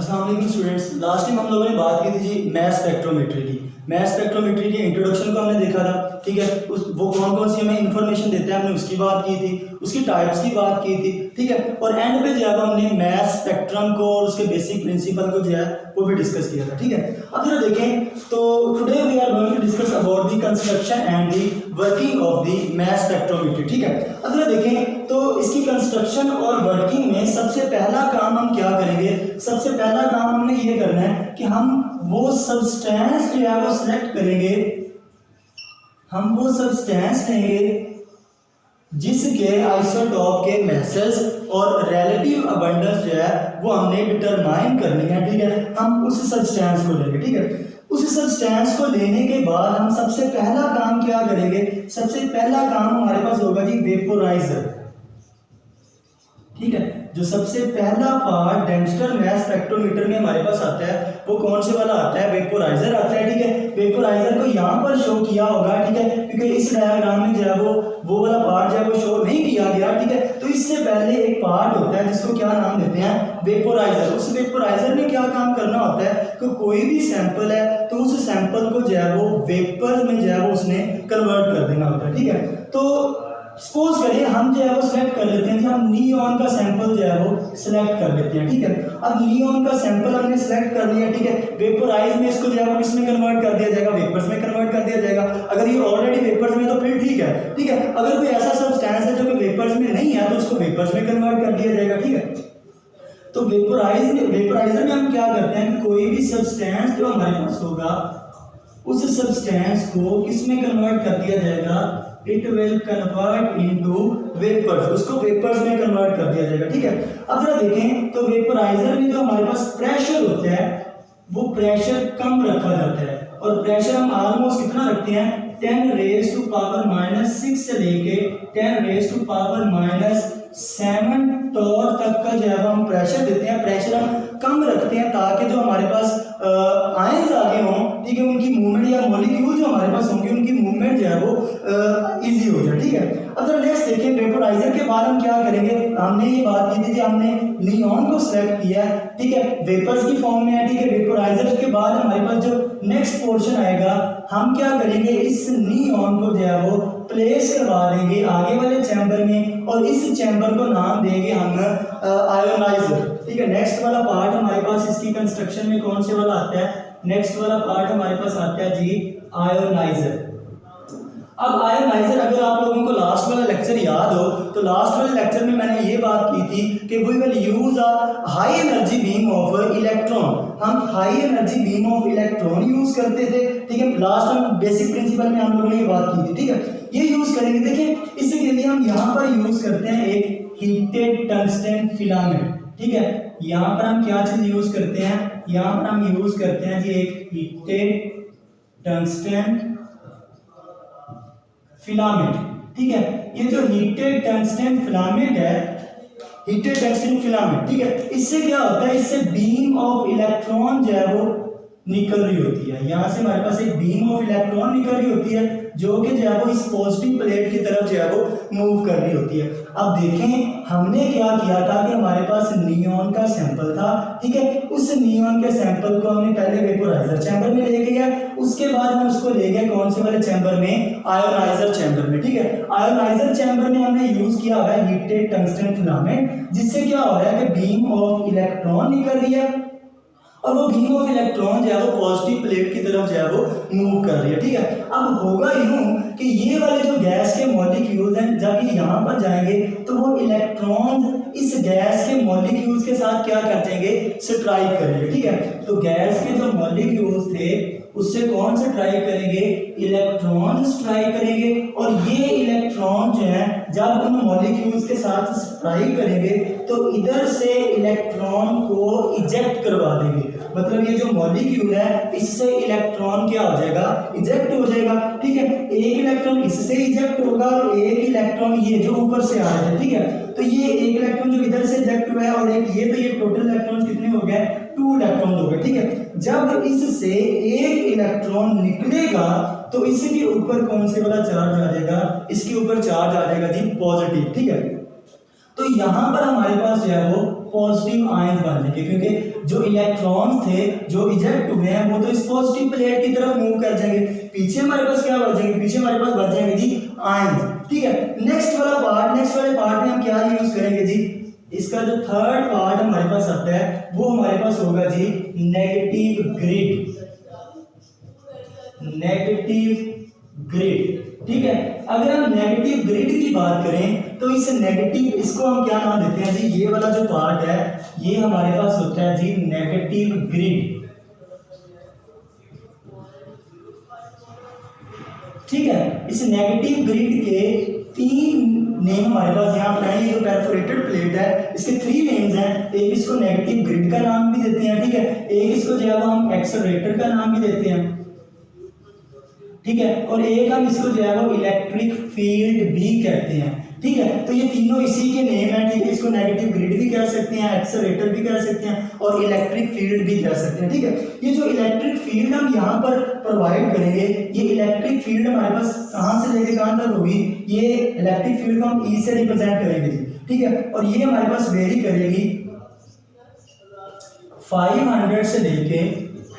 अस्सलाम वालेकुम students. Last time हम लोगों ने बात की थी जी मैस स्पेक्ट्रोमेट्री की। मैस स्पेक्ट्रोमेट्री के इंट्रोडक्शन को हमने देखा था, ठीक है। वो कौन कौन सी हमें इन्फॉर्मेशन देते हैं हमने उसकी बात की थी, उसकी टाइप्स की बात की थी, ठीक है। और एंड पे जो है हमने मैस स्पेक्ट्रम को और उसके बेसिक प्रिंसिपल को जो है वो भी डिस्कस किया था, ठीक है। अब जरा देखें तो today we are going to discuss about the construction and the working of the mass spectrometry, ठीक है। अब जरा देखें तो इसकी कंस्ट्रक्शन और वर्किंग में सबसे पहला काम हम क्या करेंगे। सबसे पहला काम हमने ये करना है कि हम वो सब्सटेंस जो है वो सिलेक्ट करेंगे, हम वो सब्सटेंस लेंगे जिसके आइसोटॉप के मैसेज और रिलेटिव अबंडेंस जो है वो हमने डिटरमाइन करनी है, ठीक है। हम उस सब्सटेंस को लेंगे, ठीक है। उस सब्सटेंस को लेने के बाद हम सबसे पहला काम क्या करेंगे। सबसे पहला काम हमारे पास होगा जी वेपोराइजर, ठीक है। जो सबसे पहला पार्ट डेंस्टर मैस स्पेक्ट्रोमीटर में हमारे पास आता है वो कौन से वाला आता है, वेपोराइजर आता है, ठीक है। वेपोराइजर को यहाँ पर शो किया होगा, ठीक है, क्योंकि इस डायग्राम में जो है वो वाला पार्ट जो है वो शो नहीं किया गया, ठीक है। तो इससे पहले एक पार्ट होता है जिसको क्या नाम देते हैं, वेपोराइजर। उस वेपोराइजर में क्या काम करना होता है कि कोई भी सैंपल है तो उस सैंपल को जो है वो वेपर में जो है वो उसने कन्वर्ट कर देना होता है, ठीक है। तो सपोज करिए हम जो है वो सिलेक्ट कर लेते हैं कि हम नियॉन का सैंपल जो है वो सिलेक्ट कर लेते हैं, ठीक है। अब नियॉन का सैंपल हमने सिलेक्ट कर लिया, ठीक है। वेपोराइज में इसको जो है वो किसमें कन्वर्ट कर दिया जाएगा, वेपर्स में कन्वर्ट कर दिया जाएगा। अगर ये ऑलरेडी वेपर्स में तो फिर ठीक है, ठीक है। अगर कोई ऐसा सब्सटेंस है जो कि वेपर्स में नहीं है तो उसको वेपर्स में कन्वर्ट कर दिया जाएगा, ठीक है। तो वेपोराइजर में हम क्या करते हैं कि कोई भी सब्सटेंस जो हमारे पास होगा उस सब्सटेंस को किसमें कन्वर्ट कर दिया जाएगा, it will convert into vapours, उसको वेपर्स में कन्वर्ट कर दिया जाएगा, ठीक है। अब जरा देखें तो वेपोराइजर में जो हमारे पास प्रेशर होता है वो प्रेशर कम रखा जाता है और प्रेशर हम ऑलमोस्ट कितना रखते हैं 10 रेज़ टू पावर -6 से लेके 10 रेज़ टू पावर -7 टॉर तक का जो है हम प्रेशर देते हैं। प्रेशर हम कम रखते हैं ताकि जो हमारे पास आयंस आगे हों, ठीक है, उनकी मूवमेंट या मॉलिक्यूल जो हमारे पास होंगे उनकी मूवमेंट जो है वो इजी हो जाए, ठीक है। अब जरा नेक्स्ट देखिए वेपोराइजर के बाद हम क्या करेंगे। हमने ये बात की थी हमने नियॉन को सिलेक्ट किया है, ठीक है, वेपर्स की फॉर्म में है, ठीक है। वेपोराइजर के बाद हमारे पास जो नेक्स्ट पोर्शन आएगा हम क्या करेंगे, इस नियॉन को जो है वो प्लेस करवा देंगे आगे वाले चैम्बर में और इस चैम्बर को नाम देंगे हम आयोनाइजर, ठीक है। नेक्स्ट वाला पार्ट हमारे पास इसकी कंस्ट्रक्शन में कौन से वाला आता है, नेक्स्ट वाला पार्ट हमारे पास आता है जी आयोनाइजर। अब आयोनाइजर अगर आप लोगों को लास्ट वाला लेक्चर याद हो तो लास्ट वाले लेक्चर में मैंने ये बात की थी कि we will use a high energy beam of electron. हम high energy beam of electron use करते थे, ठीक है। लास्ट टाइम बेसिक प्रिंसिपल में हम लोगों ने ये बात की थी, ठीक है। ये यूज करेंगे, देखिए इसके लिए हम यहाँ पर यूज करते हैं एक हीटेड टंगस्टन फिलामेंट, ठीक है। यहाँ पर हम क्या चीज यूज करते हैं, यहाँ पर हम यूज करते हैं जी एक हीटेड टंगस्टन फिलामेंट, ठीक है। ये जो हीटेड टंगस्टन फिलामेंट है, हीटेड टंगस्टन फिलामेंट, ठीक है, इससे क्या होता है, इससे बीम ऑफ इलेक्ट्रॉन जो है वो निकल रही होती है। यहाँ से हमारे पास एक बीम ऑफ इलेक्ट्रॉन निकल रही होती है जो कि जो है वो इस पॉजिटिव प्लेट की तरफ जो है वो मूव कर रही होती है। अब देखें हमने क्या किया था कि हमारे पास नियॉन का सैंपल था, ठीक है। उस नियॉन के सैंपल को हमने पहले वेपोराइजर चैम्बर में ले गया, उसके बाद हम उसको ले गए कौन से वाले चैम्बर में, आयोनाइजर चैम्बर में, ठीक है। आयोनाइजर चैम्बर में हमने यूज किया हुआ है हीटेड टंगस्टन फिलामेंट, जिससे क्या हो रहा है कि बीम ऑफ इलेक्ट्रॉन निकल रही है और वो बीम ऑफ इलेक्ट्रॉन जो है वो पॉजिटिव प्लेट की तरफ जो है वो मूव कर रही है, ठीक है। अब होगा यूं कि ये वाले जो गैस के मॉलिक्यूल्स हैं जब ये यहाँ पर जाएंगे तो वो इलेक्ट्रॉन्स इस गैस के मॉलिक्यूल्स के साथ क्या कर देंगे, स्ट्राइक करेंगे, ठीक है। तो गैस के जो मॉलिक्यूल्स थे उससे कौन सा स्ट्राइक करेंगे, इलेक्ट्रॉन स्ट्राइक करेंगे और ये इलेक्ट्रॉन जो है जब उन मॉलिक्यूल्स के साथ स्ट्राइक करेंगे तो इधर से इलेक्ट्रॉन को इजेक्ट करवा देंगे। मतलब ये जो मॉलिक्यूल है इससे इलेक्ट्रॉन क्या हो जाएगा, इजेक्ट हो जाएगा, ठीक है। एक इलेक्ट्रॉन इससे इजेक्ट होगा और एक इलेक्ट्रॉन ये जो ऊपर से आ रहा है, ठीक है। तो ये एक इलेक्ट्रॉन जो इधर से इजेक्ट हुआ है और एक ये, तो ये टोटल इलेक्ट्रॉन कितने हो गए, 2 इलेक्ट्रॉन हो गए, ठीक है। जब इससे एक इलेक्ट्रॉन निकलेगा तो इसके ऊपर कौन से वाला चार्ज आ जाएगा, इसके ऊपर चार्ज आ जाएगा जी पॉजिटिव, ठीक है। तो यहाँ पर हमारे पास जो है वो पॉजिटिव आयन बन जाएंगे, क्योंकि जो इलेक्ट्रॉन्स थे जो इजेक्ट हुए हैं वो तो इस पॉजिटिव प्लेट की तरफ मूव कर जाएंगे। पीछे हमारे पास क्या बचेंगे, पीछे हमारे पास बच जाएंगे जी आयन। ठीक है, नेक्स्ट वाले पार्ट में हम क्या यूज करेंगे जी, इसका जो थर्ड पार्ट हमारे पास आता है वो हमारे पास होगा जी नेगेटिव ग्रिड। ठीक है, अगर हम नेगेटिव ग्रिड की बात करें तो इस नेगेटिव, इसको हम क्या नाम देते हैं जी, ये वाला जो पार्ट है ये हमारे पास होता है जी नेगेटिव ग्रिड। ठीक है, इस नेगेटिव ग्रिड के तीन नेम हमारे पास यहाँ पर है। ये जो परफोरेटेड प्लेट है इसके 3 नेम्स हैं। एक इसको नेगेटिव ग्रिड का नाम भी देते हैं, ठीक है, एक इसको जो है वो हम एक्सेलरेटर का नाम भी देते हैं, ठीक है, और एक हम इसको जो है वो इलेक्ट्रिक फील्ड भी कहते हैं। ठीक है, तो ये तीनों इसी के नेम हैं। ठीक है, इसको नेगेटिव ग्रिड भी कह सकते हैं, एक्सेलरेटर भी कह सकते हैं और इलेक्ट्रिक फील्ड भी कह सकते हैं। ठीक है, ये जो इलेक्ट्रिक फील्ड हम यहाँ पर प्रोवाइड करेंगे, ये इलेक्ट्रिक फील्ड हमारे पास कहाँ से लेके कहाँ तक होगी, ये इलेक्ट्रिक फील्ड को हम ई से रिप्रेजेंट करेंगे जी। ठीक है, और ये हमारे पास वेरी करेगी 500 से लेके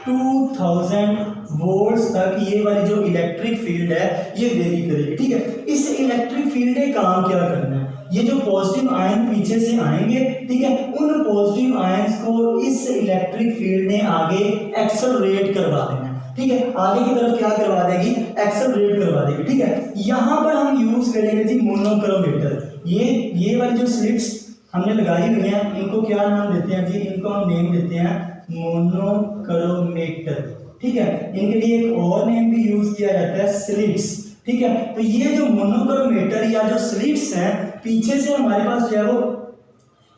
2000 वोल्ट्स तक। ये वाली जो इलेक्ट्रिक फील्ड है ये वेरी करेगी। ठीक है, इस इलेक्ट्रिक फील्ड ने काम क्या करना है, ये जो पॉजिटिव आयन पीछे से आएंगे, ठीक है, उन पॉजिटिव आयंस को इस इलेक्ट्रिक फील्ड ने आगे एक्सेलरेट करवा देना है। ठीक है, आगे की तरफ क्या करवा देगी, एक्सेलरेट करवा देगी। ठीक है, यहाँ पर हम यूज करेंगे जी मोनोक्रोमेटर। ये वाली जो स्लिट्स हमने लगाई हुई हैं इनको क्या नाम देते हैं जी, इनको हम नेम देते हैं मोनोक्रोमेटर। ठीक है, इनके लिए एक और नेम भी यूज किया जाता है स्लिट्स। ठीक है, तो ये जो मोनोक्रोमेटर या जो स्लिट्स हैं पीछे से हमारे पास जो है वो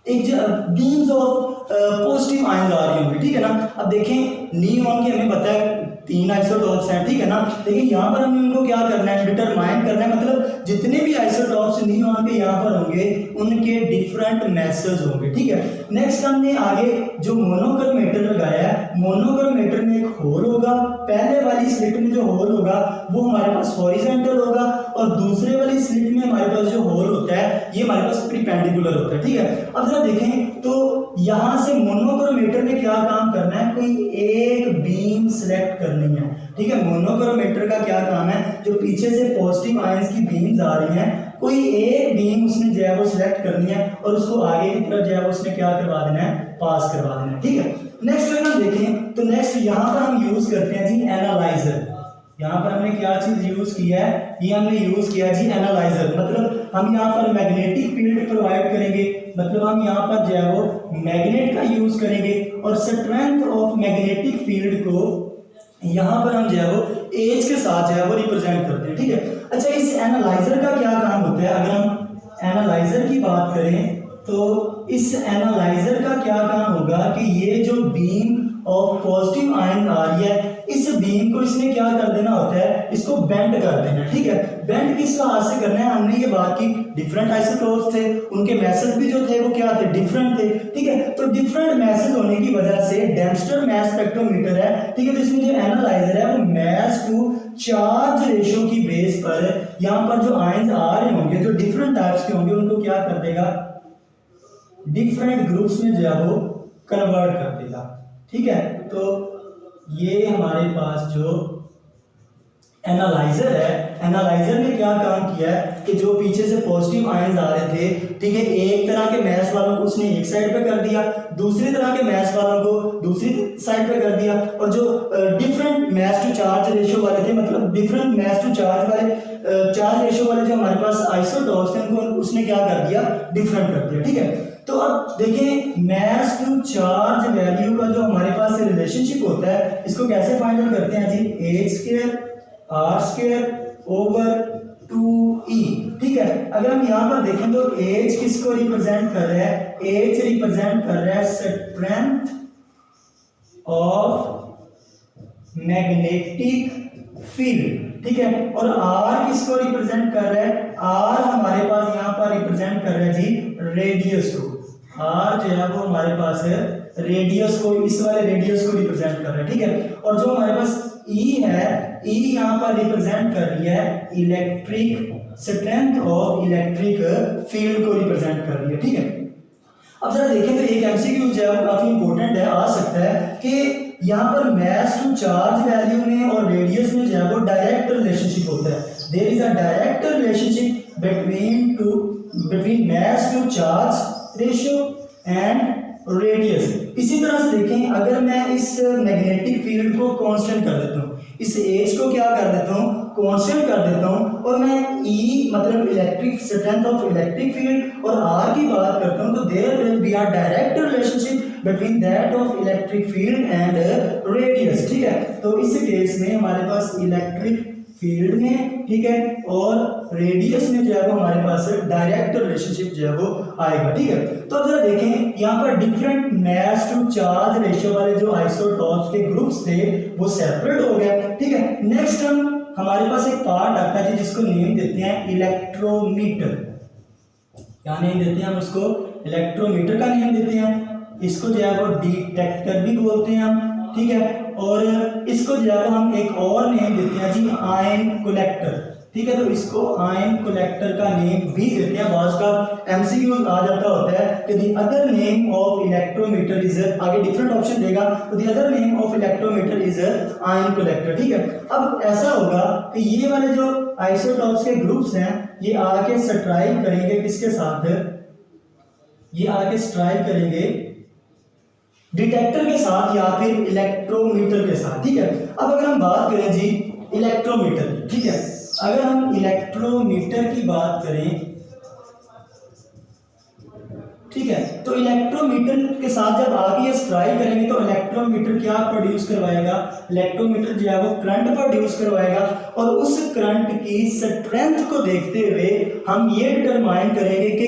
एक बीम्स ऑफ पॉजिटिव आयन आ रही होंगी। ठीक है ना, अब देखें नियॉन के हमें पता है 3 आइसोटॉप्स हैं। ठीक है ना, लेकिन यहाँ पर हमें उनको क्या करना है, डिटरमाइन करना है, मतलब जितने भी आइसोटॉप्स नियॉन के यहाँ पर होंगे उनके डिफरेंट मैसेज होंगे। ठीक है, नेक्स्ट हमने आगे जो मोनोक्रोमेटर लगाया है, मोनोक्रोमेटर में एक होल होगा, पहले वाली स्लिट में जो होल होगा वो हमारे पास हॉरिजॉन्टल होगा और दूसरे वाली स्लिट में हमारे पास जो होल होता है ये हमारे पास परपेंडिकुलर होता है। ठीक है, अब जरा देखें तो यहाँ से मोनोक्रोमेटर ने क्या काम करना है, कोई एक बीम सिलेक्ट करनी है। ठीक है, मोनोक्रोमेटर का क्या काम है, जो पीछे से पॉजिटिव आयंस की बीम्स आ रही हैं कोई एक बीम उसने जो है वो सिलेक्ट करनी है और उसको आगे की तरफ जो है वो उसने क्या करवा देना है, पास करवा देना है। ठीक है, नेक्स्ट अगर हम देखें तो नेक्स्ट यहाँ पर हम यूज करते हैं जी एनालाइजर। यहाँ पर हमने क्या चीज यूज किया है, ये हमने यूज किया जी एनालाइजर। मतलब हम यहाँ पर मैग्नेटिक फील्ड प्रोवाइड करेंगे, मतलब हम यहाँ पर जो है वो मैग्नेट का यूज करेंगे और स्ट्रेंथ ऑफ मैग्नेटिक फील्ड को यहाँ पर हम जो है वो एज के साथ जो है वो रिप्रेजेंट करते हैं। ठीक है, अच्छा इस एनालाइजर का क्या काम होता है, अगर हम एनालाइजर की बात करें तो इस एनालाइजर का क्या काम होगा कि ये जो बीम ऑफ पॉजिटिव आयन आ रही है इस बीम को इसने क्या कर देना होता है, इसको बेंड कर देना। ठीक है, बेंड किस हाथ से करना है, हमने ये बात की डिफरेंट आइसोटोप्स थे, उनके मैसेज भी जो थे वो क्या थे, डिफरेंट थे। ठीक है, तो डिफरेंट मैसेज होने की वजह से डेम्स्टर मैस स्पेक्ट्रोमीटर है। ठीक है, तो इसमें जो एनालाइजर है वो मैस टू चार्ज रेशियो की बेस पर यहाँ पर जो आयंस आ रहे होंगे जो डिफरेंट टाइप्स के होंगे उनको क्या कर देगा, डिफरेंट ग्रुप्स में जो है वो कन्वर्ट कर देगा। ठीक है, तो ये हमारे पास जो एनालाइजर है, एनालाइजर ने क्या काम किया है कि जो पीछे से पॉजिटिव आयंस आ रहे थे, ठीक है, एक तरह के मैस वालों को उसने एक साइड पे कर दिया, दूसरी तरह के मैस वालों को दूसरी साइड पे कर दिया, और जो different mass to charge ratio वाले थे, मतलब डिफरेंट मैस टू चार्ज वाले चार्ज रेशियो वाले जो हमारे पास आइसोटॉप्स थे उनको उसने क्या कर दिया, डिफरेंट कर दिया। ठीक है, तो अब देखें मैस टू चार्ज वैल्यू का जो हमारे पास रिलेशनशिप होता है इसको कैसे फाइंड आउट करते हैं जी, a square r square over 2e। ठीक है, अगर हम यहाँ पर देखें तो h किसको रिप्रेजेंट कर रहा है, h रिप्रेजेंट कर रहा है स्ट्रेंथ ऑफ मैग्नेटिक फील्ड। ठीक है, और r किसको रिप्रेजेंट कर रहा है, r हमारे पास यहाँ पर रिप्रेजेंट कर रहा है जी रेडियस को। r जो है वो हमारे पास है रेडियस को, इस वाले रेडियस को रिप्रेजेंट कर रहा है। ठीक है, और जो हमारे पास E है, E यहाँ पर रिप्रेजेंट कर रही है electric strength of electric field को रिप्रेजेंट कर रही है, ठीक है। अब जरा देखें तो एक एमसीक्यू जो है वो काफी इंपॉर्टेंट है, आ सकता है कि यहाँ पर मास टू चार्ज वैल्यू में और रेडियस में जो है वो डायरेक्ट रिलेशनशिप होता है। There is a direct relationship between mass to charge ratio and radius. इसी तरह से देखें, अगर मैं इस मैग्नेटिक फील्ड को कांस्टेंट कर देता हूँ, इस एज को क्या कर देता हूँ, कांस्टेंट कर देता हूँ, और मैं E मतलब electric strength of electric field और R की बात करता हूँ, तो there will be a direct relationship between that of electric field and radius, ठीक है। तो इस केस में हमारे पास इलेक्ट्रिक फील्ड में, ठीक है, और रेडियस में जो है वो हमारे पास डायरेक्ट रिलेशनशिप जो है वो आएगा, ठीक है। तो अब जरा देखें, यहाँ पर different mass to charge ratio वाले जो आइसोटॉप्स के ग्रुप्स थे वो सेपरेट हो गए, ठीक है। नेक्स्ट हमारे पास एक पार्ट आता है जिसको नेम देते हैं इलेक्ट्रोमीटर। क्या नेम देते हैं हम उसको? इलेक्ट्रोमीटर का नेम देते हैं। इसको जो है वो डिटेक्टर भी बोलते हैं हम, ठीक है। और इसको जो है हम एक और नेम देते हैं जी आयन कलेक्टर, ठीक है। तो इसको आयन कलेक्टर का नेम भी देते हैं। बाज का एमसीक्यू आ जाता होता है कि the other name of electrometer is, आगे डिफरेंट ऑप्शन देगा, तो the other name of electrometer is ion collector, ठीक है। अब ऐसा होगा कि ये वाले जो आइसोटॉप्स के ग्रुप्स हैं ये आके स्ट्राइक करेंगे किसके साथ? ये आके स्ट्राइक करेंगे डिटेक्टर के साथ या फिर इलेक्ट्रोमीटर के साथ, ठीक है। अब अगर हम बात करें जी इलेक्ट्रोमीटर की, ठीक है, अगर हम इलेक्ट्रोमीटर की बात करें, ठीक है, तो इलेक्ट्रोमीटर के साथ जब आगे ये स्ट्राइक करेंगे तो इलेक्ट्रोमीटर क्या प्रोड्यूस करवाएगा? इलेक्ट्रोमीटर जो है वो करंट प्रोड्यूस करवाएगा, और उस करंट की स्ट्रेंथ को देखते हुए हम ये डिटरमाइन करेंगे कि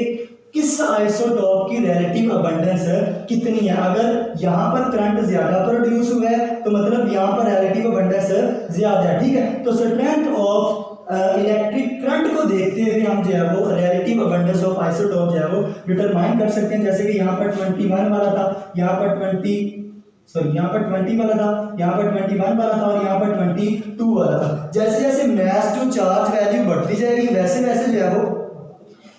किस आइसोटॉप की रिलेटिव अबंडेंस कितनी है। अगर यहाँ पर करंट ज्यादा प्रोड्यूस हुआ है तो मतलब यहाँ पर रिलेटिव अबंडेंस ज्यादा है, ठीक है। तो स्ट्रेंथ ऑफ इलेक्ट्रिक करंट को देखते हुए हम जो है वो रिलेटिव अबंडेंस ऑफ आइसोटॉप जो है वो डिटरमाइन कर सकते हैं। जैसे कि यहाँ पर 21 वाला था, यहाँ पर 20 वाला था, यहाँ पर 21 वाला था, और यहाँ पर 22 वाला था। जैसे जैसे मास टू चार्ज वैल्यू बढ़ती जाएगी वैसे वैसे जो है वो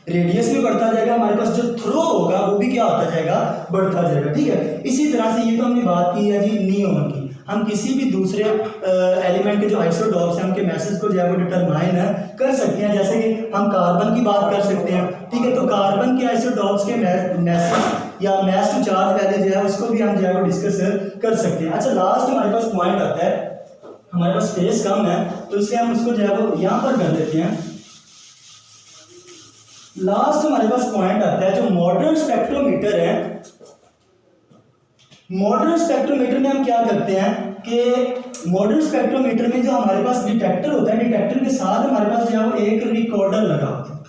रेडियस भी बढ़ता जाएगा, हमारे पास जो थ्रो होगा वो भी क्या होता जाएगा? बढ़ता जाएगा, ठीक है। इसी तरह से ये तो हमने बात की है जी नियॉन की। हम किसी भी दूसरे एलिमेंट के जो आइसोटॉप्स हैं उनके मैसेज को जो है वो डिटरमाइन कर सकते हैं। जैसे कि हम कार्बन की बात कर सकते हैं, ठीक है। तो कार्बन के आइसोटॉप्स के मैसेज या मास टू चार्ज वैल्यू जो है उसको भी हम जो है वो डिस्कस कर सकते हैं। अच्छा, लास्ट हमारे पास पॉइंट आता है, हमारे पास स्पेस कम है तो इसलिए हम उसको जो है वो यहाँ पर कर देते हैं। लास्ट हमारे पास पॉइंट आता है जो मॉडर्न स्पेक्ट्रोमीटर है। मॉडर्न स्पेक्ट्रोमीटर में हम क्या करते हैं कि मॉडर्न स्पेक्ट्रोमीटर में जो हमारे पास डिटेक्टर होता है, डिटेक्टर के साथ हमारे पास जो है वो एक रिकॉर्डर लगा होता है।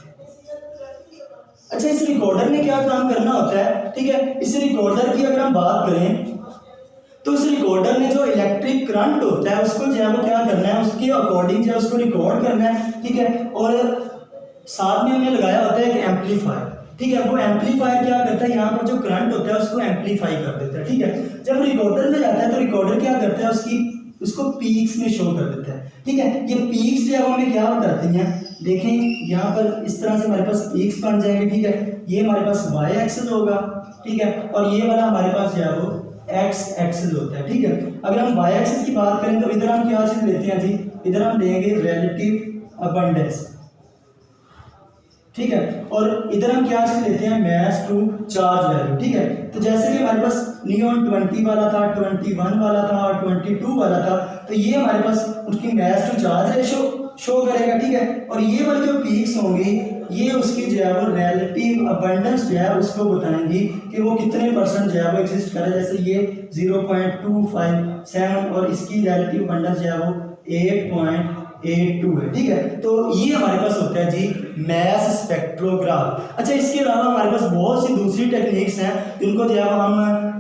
अच्छा, इस रिकॉर्डर में क्या काम करना होता है, ठीक है। इस रिकॉर्डर की अगर हम बात करें तो इस रिकॉर्डर में जो इलेक्ट्रिक करंट होता है उसको जो है वो क्या करना है, उसके अकॉर्डिंग जो है उसको रिकॉर्ड करना है, ठीक है। और साथ में हमने लगाया होता है एक एम्पलीफायर, ठीक है। वो एम्पलीफायर क्या करता है, यहाँ पर जो करंट होता है उसको एम्पलीफाई कर देता है, ठीक है। जब रिकॉर्डर में जाता है तो रिकॉर्डर क्या करता है, उसको पीक्स में शो कर देता है, ठीक है। ये पीक्स जो है वो हमें क्या बताती हैं, देखें यहाँ पर इस तरह से हमारे पास पीक्स बन जाएंगे, ठीक है। ये हमारे पास वाई एक्सिस होगा, ठीक है, और ये वाला हमारे पास जो है वो एक्स एक्सिस होता है, ठीक है। अगर हम वाई एक्सिस की बात करें तो इधर हम क्या चीज लेते हैं जी, इधर हम लेंगे रिलेटिव अबंडेंस, ठीक है, और इधर हम क्या चीज लेते हैं, मास टू चार्ज वैल्यू, ठीक है। तो जैसे कि हमारे पास नियॉन 20 वाला था, 21 वाला था और 22 वाला था, तो ये हमारे पास उसकी मास टू चार्ज रेशियो शो करेगा, ठीक है। और ये वाली जो पीक्स होंगी ये उसकी जो है वो रिलेटिव अबंडेंस जो है उसको बताएंगी कि वो कितने परसेंट जो है वो एग्जिस्ट करे। जैसे ये 0.257 और इसकी रिलेटिव अबंडेंस जो है वो 8.82 है, ठीक है। तो ये हमारे पास होता है जी मास स्पेक्ट्रोग्राफ। अच्छा, इसके अलावा हमारे पास बहुत सी दूसरी टेक्निक्स हैं जिनको जो है हम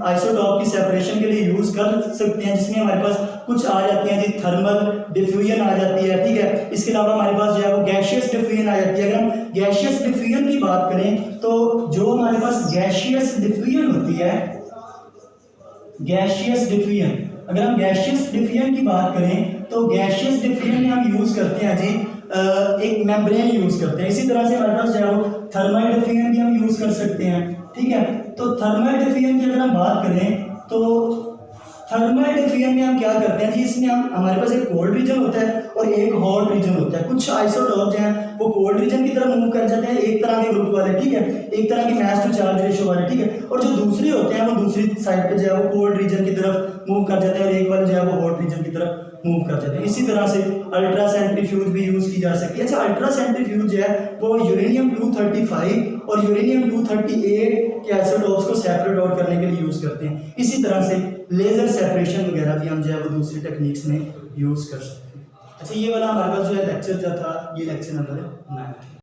आइसोटॉप की सेपरेशन के लिए यूज कर सकते हैं, जिसमें हमारे पास कुछ आ जाती हैं जी थर्मल डिफ्यूजन आ जाती है, ठीक है। इसके अलावा हमारे पास जो है वो गैशियस डिफ्यूजन आ जाती है। अगर हम गैशियस डिफ्यूजन की बात करें तो जो हमारे पास गैशियस डिफ्यूजन होती है, गैशियस डिफ्यूजन, अगर हम गैशियस डिफ्यूजन की बात करें तो गैशियस डिफ्यूजन में हम यूज करते हैं जी एक मेम्ब्रेन यूज़ करते हैं। इसी तरह से हमारे पास जो है वो थर्मल डिफ्यूजन भी हम यूज़ कर सकते हैं, ठीक है। तो थर्मल डिफ्यूजन की अगर हम बात करें तो थर्मल डिफ्यूजन में हम क्या करते हैं जी, इसमें हम हमारे पास एक कोल्ड रीजन होता है और एक हॉट रीजन होता है। कुछ आइसोटॉप जो हैं वो कोल्ड रीजन की तरफ मूव कर जाते हैं, एक तरह के ग्रुप वाले, ठीक है, एक तरह की मास टू चार्ज रेशियो वाले, ठीक है। और जो दूसरे होते हैं वो दूसरी साइड पे जो है वो कोल्ड रीजन की तरफ मूव कर जाते हैं और एक वाले जो है वो हॉट रीजन की तरफ मूव कर जाते हैं। इसी तरह से अल्ट्रा सेंट्रीफ्यूज भी यूज की जा सकती है। अच्छा, अल्ट्रा सेंट्रीफ्यूज जो है वो यूरेनियम 235 और यूरेनियम 238 के आइसोटॉप्स को सेपरेट आउट करने के लिए यूज करते हैं। इसी तरह से लेजर सेपरेशन वगैरह भी हम जो है वो दूसरी टेक्निक्स में यूज कर सकते हैं। अच्छा, ये वाला हमारे पास जो है लेक्चर जो था, ये लेक्चर नंबर 9 है।